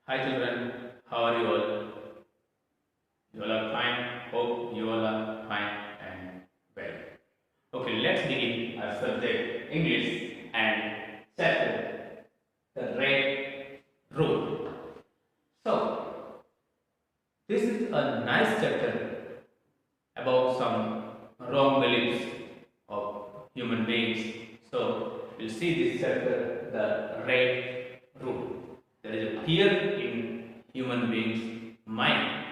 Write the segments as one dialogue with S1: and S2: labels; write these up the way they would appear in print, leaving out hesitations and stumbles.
S1: Hi children, how are you all? You all are fine. Hope you all are fine and well. Okay, let's begin our subject English and chapter the red rule. So this is a nice chapter about some wrong beliefs of human beings. So we'll see this chapter, the red rule. There is a fear in human beings' mind.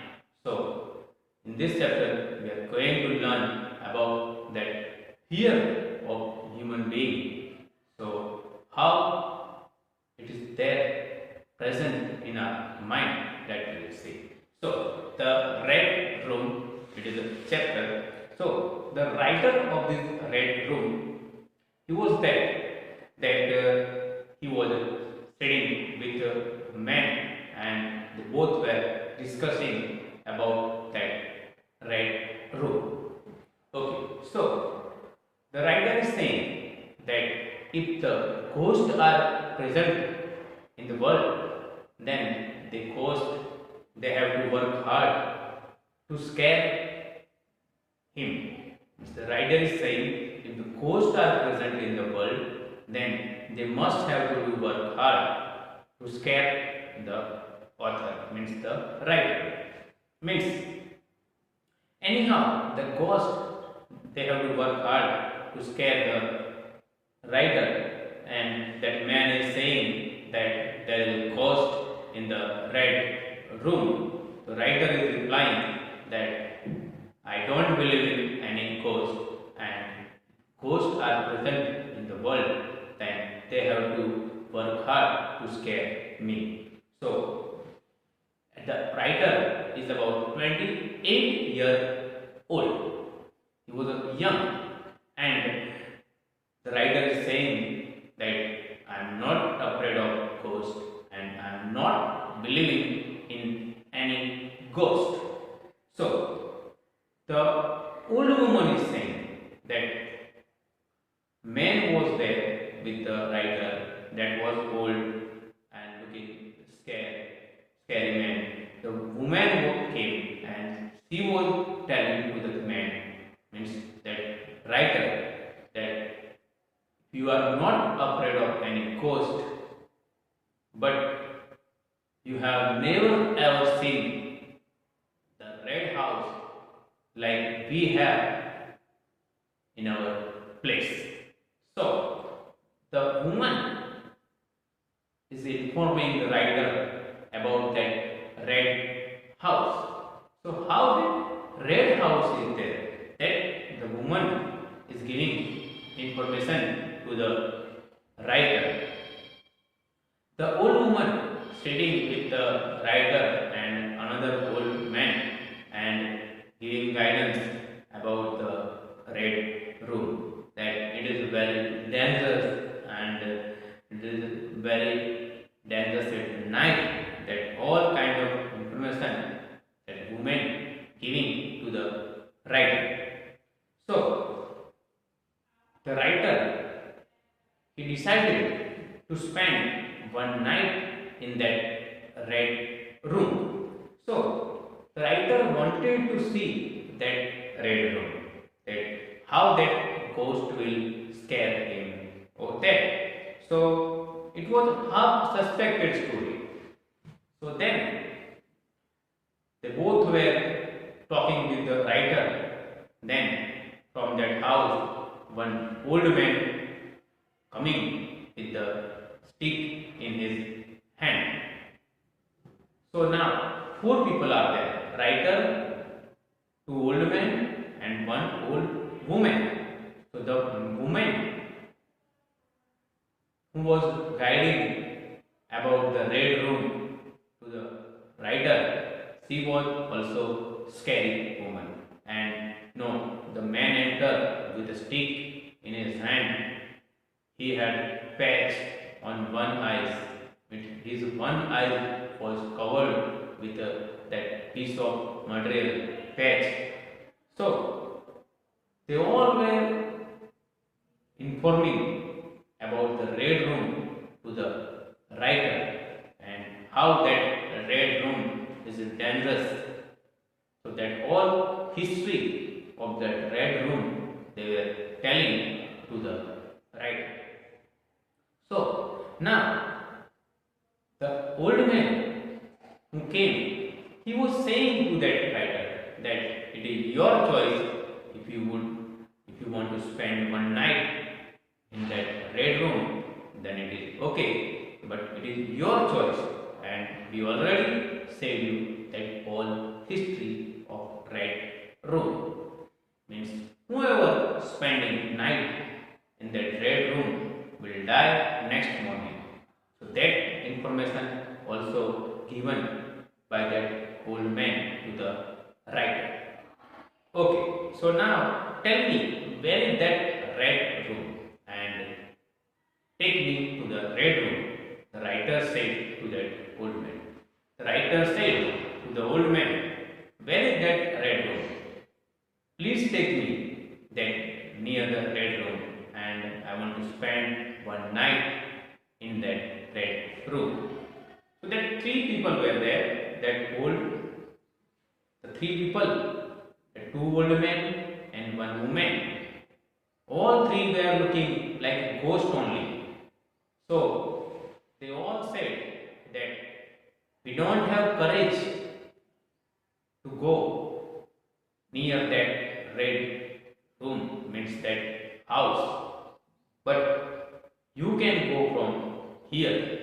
S1: So in this chapter, we are going to learn about that fear of human being. So how it is there present in our mind, that we will see. So the red room, it is a chapter. So the writer of this red room, he was there that he was sitting with a man, and they both were discussing about that red room. Okay, so the writer is saying that if the ghosts are present in the world, then they have to work hard to scare him. The writer is saying if the ghosts are present in the world, then they must have to do work hard to scare the author, means the writer. Means anyhow, the ghost, they have to work hard to scare the writer, and that man is saying that there is a ghost in the red room. The writer is replying that I don't believe in any ghost, and ghosts are present in the world, then they have to work hard to scare me. So the writer is about 28-year old. He was young, and the writer is saying that I am not afraid of ghosts and I am not believing in any ghost. So the old woman is saying that man was there with the writer that was old and looking scary man. The woman came and she was telling to the man, means that writer, that you are not afraid of any ghost, but you have never ever seen the red house like we have in our place. So the woman is informing the writer about that red house. So how that red house is there? That the woman is giving information to the writer. The old woman sitting with the writer and another old man and giving guidance about the red room, that it is very dangerous and it is very dangerous at night, that all kind of information that women giving to the writer. So the writer, he decided to spend one night in that red room. So the writer wanted to see that red room, that how that ghost will scare him or that. So it was half suspected story. So then they both were talking with the writer. Then from that house, one old man coming with the stick in his hand. So now four people are there: writer, two old men, and one old woman. So the woman who was guiding about the red room to the writer, she was also scary woman. And no, the man entered with a stick in his hand. He had patch on one eye. His one eye was covered with that piece of material patch. So they all were informing about the red room to the writer and how that is dangerous. So that all history of that red room they were telling to the writer. So now the old man who came, he was saying to that writer that it is your choice if you want to spend one night in that red room, then it is okay, but it is your choice. And we already said you that all history of red room means whoever spending night in that red room will die next morning. So that information also given by that old man to the writer. Okay, so now tell me where is that red room and take me to the red room. The writer said to that old man. The writer said to the old man, where is that red room? Please take me that near the red room and I want to spend one night in that red room. So that three people were there, the three people, the two old men and one woman. All three were looking like a ghost only. So they all said that we don't have courage to go near that red room, means that house. But you can go from here.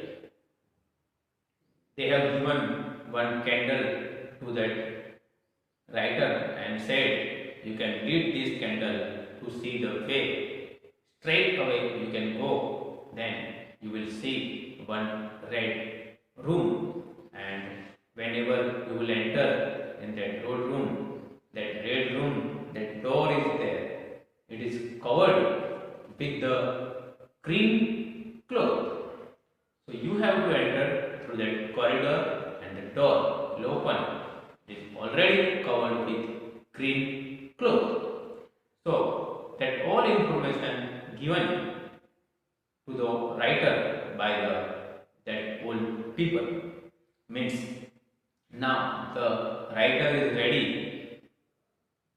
S1: They have given one candle to that writer and said, you can lead this candle to see the way. Straight away you can go, then you will see one red room, and whenever you will enter in that red room, that door is there. It is covered with the green cloth. So you have to enter through that corridor and the door will open. It is already covered with green cloth. So that all information given to the writer by that old people means now the writer is ready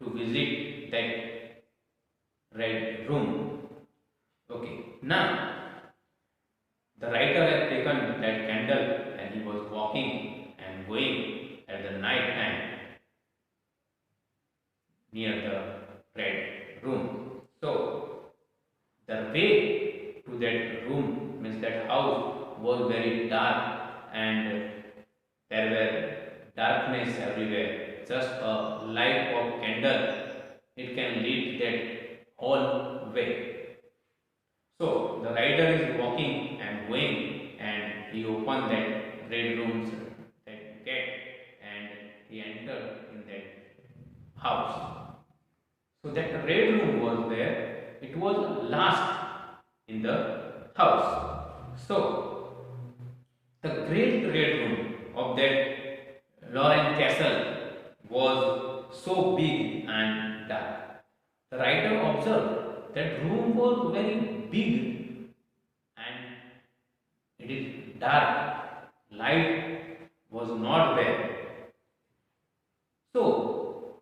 S1: to visit that red room. Okay, now the writer had taken that candle and he was walking and going at the night time near the red room. So the way to that room, means that house, was very dark and there were darkness everywhere. Just a light of candle, it can lead that whole way. So the rider is walking and going and he opened that red room's that gate and he entered in that house. So that red room was there, it was last in the house. So the great red room of that Lorraine Castle was so big and dark. The writer observed that room was very big and it is dark. Light was not there. So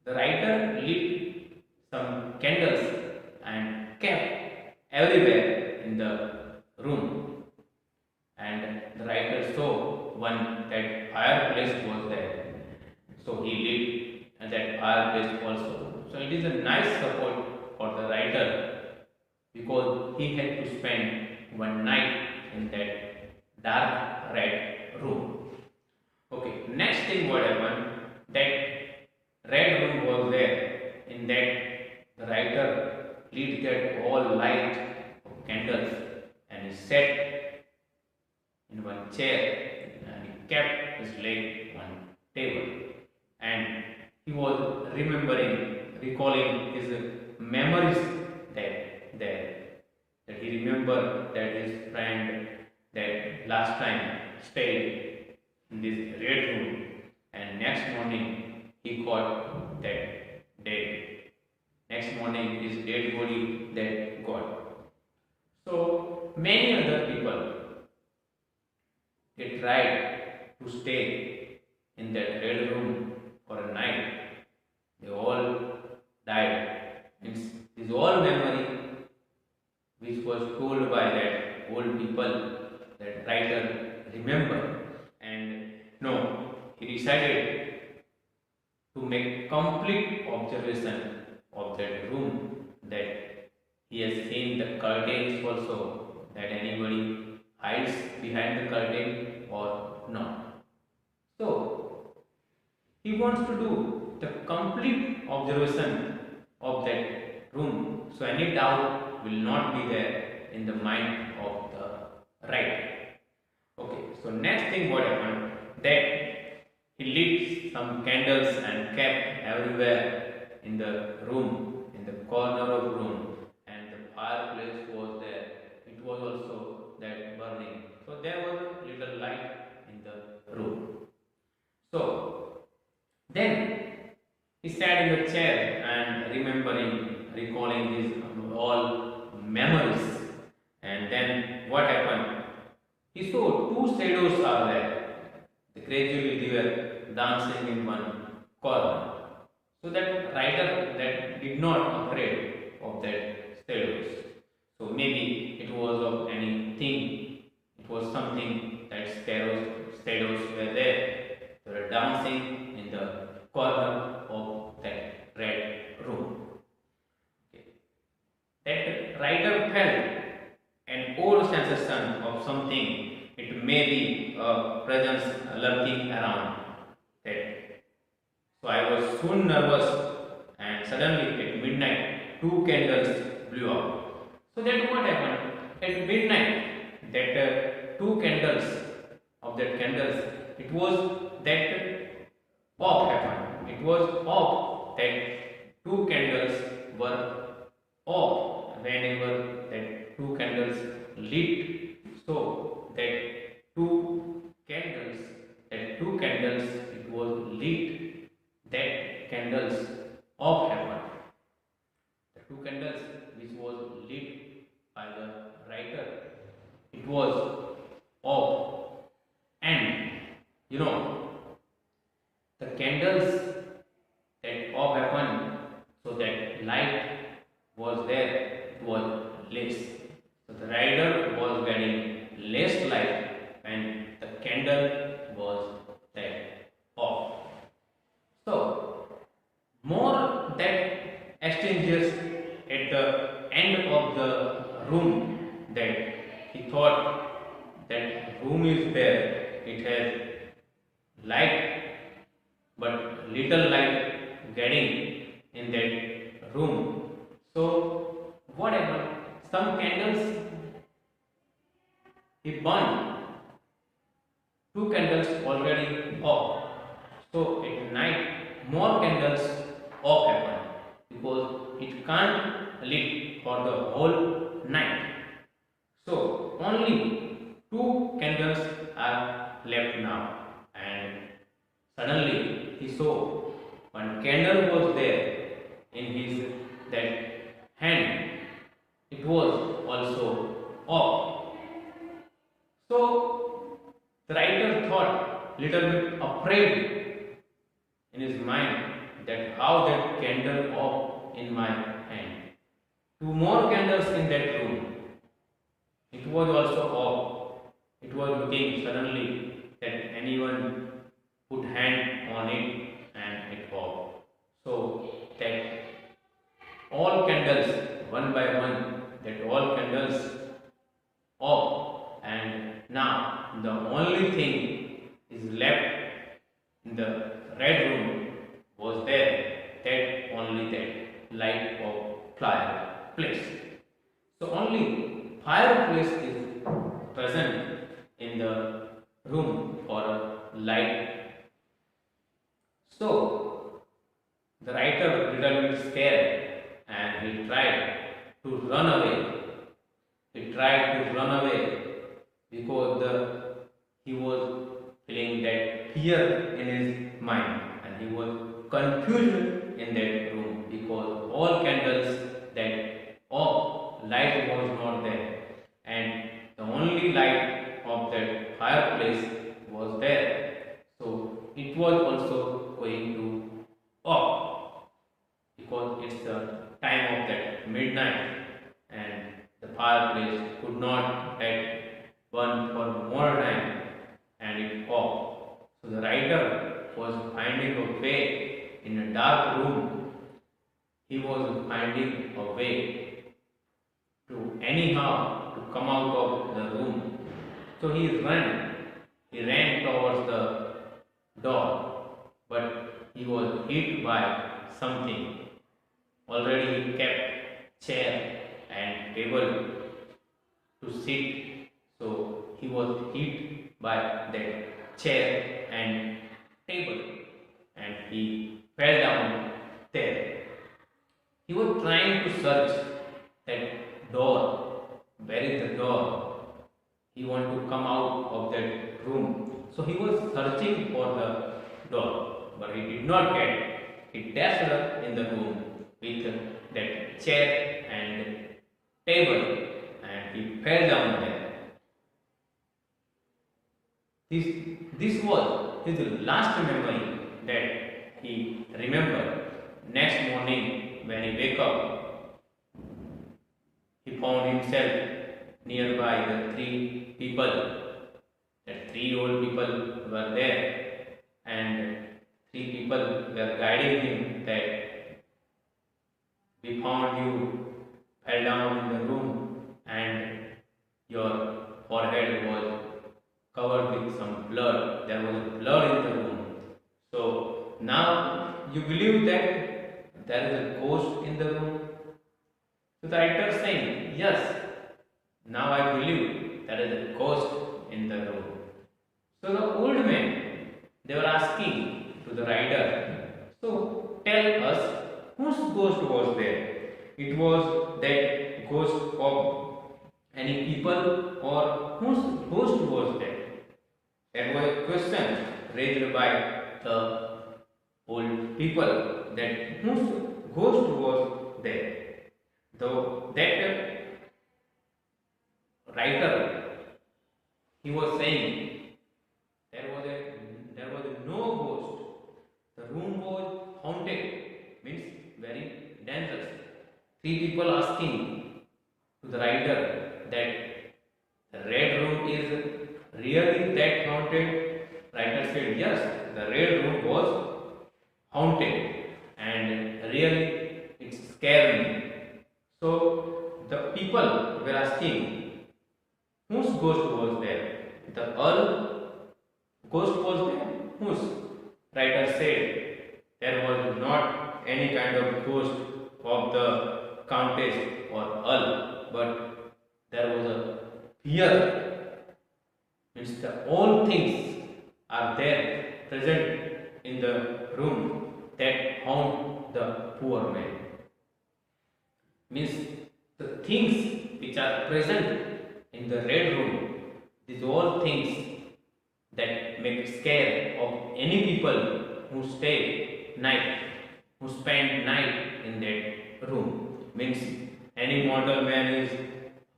S1: the writer lit some candles and kept everywhere in the room. And the writer saw one that fireplace was there. So he lit that fireplace also. So it is a nice support for the writer because he had to spend one night in that dark red room. Okay, next thing what happened, that red room was there. In that the writer lit that all light of candles and he sat in one chair and he kept his leg on table and he was recalling his memories that he remembered that his friend that last time stayed in this red room and next morning he got that dead. Next morning his dead body that got. So many other people they tried to stay in that red room for a night. They all died. It's all memory which was told by that old people, that writer remember. And no, he decided to make complete observation of that room, that he has seen the curtains also, that anybody hides behind the curtain or not. So he wants to do the complete observation of that room, so any doubt will not be there in the mind of the writer. Okay, so next thing what happened, that he lit some candles and kept everywhere in the room, in the corner of room, and the fireplace was there. It was also that burning. So there was a little light in the room. So then he sat in the chair and recalling his all memories. And then what happened? He saw two shadows are there. Gradually they were dancing in one corner. So that writer that did not afraid of that shadows. So maybe it was of anything. It was something that shadows were there. They were dancing in the corner of that red room. Okay. That writer felt an old sensation of something. It may be a presence lurking around that. So I was soon nervous, and suddenly at midnight, two candles blew out. So that what happened? At midnight, that two candles of that candles, it was that off happened. It was off that two candles were off whenever that two candles lit. So that two candles, it was lit. That candles off happened. The two candles which was lit by the writer, it was off. And you know, the candles that off happened, so that light was there, it was less. So the rider was getting less light when the candle was there off. So more that extinguished at the end of the room, that he thought that room is there, it has light, but little light getting in that room. So what happened? Some candles he burned, two candles already off. So at night more candles off happen, because it can't lit for the whole night. So only two candles are left now, and suddenly he saw one candle was there in his that hand. It was also off. So the writer thought little bit afraid in his mind, that how that candle off in my hand. Two more candles in that room. It was also off. It was looking suddenly that anyone put hand on it and it off. So that all candles one by one, that all candles off, and now the only thing is left in the red room was there, that only that light of fireplace. So only fireplace is present in the room for light. So the writer little bit scared, and he tried to run away. He tried to run away because he was feeling that fear in his mind, and he was confused in that room, because all candles that off light was not there, and the only light of that fireplace was there. So it was midnight, and the fireplace could not get burn for more time, and it off. So the writer was finding a way in a dark room. He was finding a way to anyhow to come out of the room. So he ran towards the door, but he was hit by something. Already he kept chair and table to sit, so he was hit by that chair and table, and he fell down there. He was trying to search that door. Where is the door? He wanted to come out of that room. So he was searching for the door, but he did not get it. He dashed up in the room with that chair and table, and he fell down there. This was his last memory that he remembered. Next morning, when he wake up, he found himself nearby the three people. The three old people were there, and three people were guiding him that we found you fell down in the room and your forehead was covered with some blood. There was blood in the room. So now you believe that there is a ghost in the room? So the writer is saying, yes, now I believe there is a ghost in the room. So the old men, they were asking to the writer, so tell us, whose ghost was there? It was that ghost of any people, or whose ghost was there? That was a question raised by the old people, that whose ghost was there? Though that writer, he was saying there was no ghost. The room was haunted, means very dangerous. Three people asking to the writer that the red room is really that haunted. Writer said yes, the red room was haunted and really it scared me. So the people were asking, whose ghost was there? The Earl ghost was there? Whose? Writer said there was not any kind of ghost of the Countess or Earl, but there was a fear. Means all things are there present in the room that haunt the poor man. Means the things which are present in the red room, these all things that make scare of any people who stay night, who spend night in that room. Means any mortal man is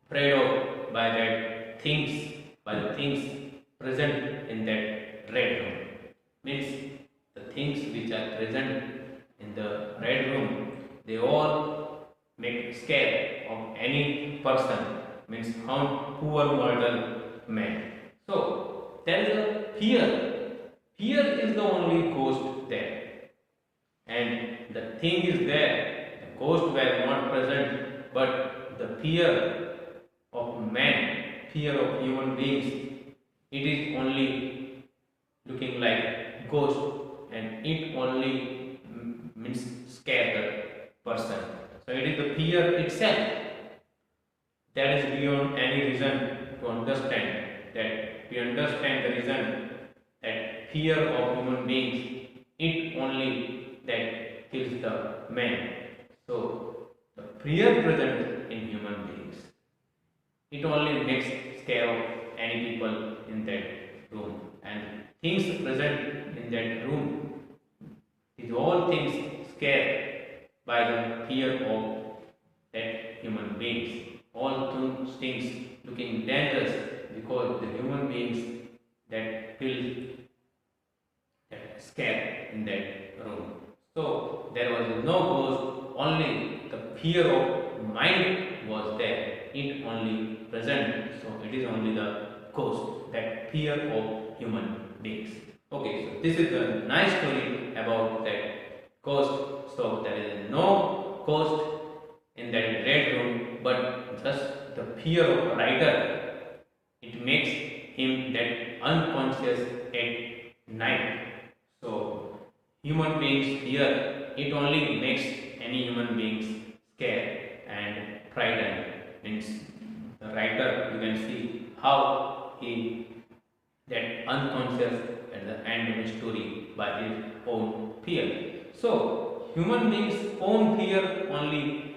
S1: afraid of by that things, by the things present in that red room. Means the things which are present in the red room, they all make scare of any person, means haunt poor mortal man. So there is a fear. Fear is the only ghost there. And the thing is there, the ghost were not present, but the fear of man, fear of human beings, it is only looking like ghost, and it only means scare the person. So it is the fear itself that is beyond any reason to understand. That we understand the reason that fear of human beings, it only that kills the man. So the fear present in human beings, it only makes scare of any people in that room, and things present in that room, these all things scared by the fear of that human beings. All things looking dangerous because the human beings that feel that scared in that room. So there was no ghost only the fear of mind was there. It only present. So it is only the ghost, that fear of human beings. Okay, so this is the nice story about that ghost. So there is no ghost in that red room, but just the fear of writer. It makes him that unconscious at night. So human beings fear, it only makes any human beings scared and frightened. Means the writer, you can see how he that unconscious at the end of the story by his own fear. So human beings' own fear only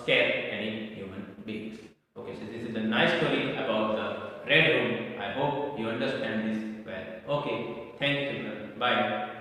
S1: scare any human beings. Okay, so this is a nice story about the red room. I hope you understand this well. Okay, thank you. Bye.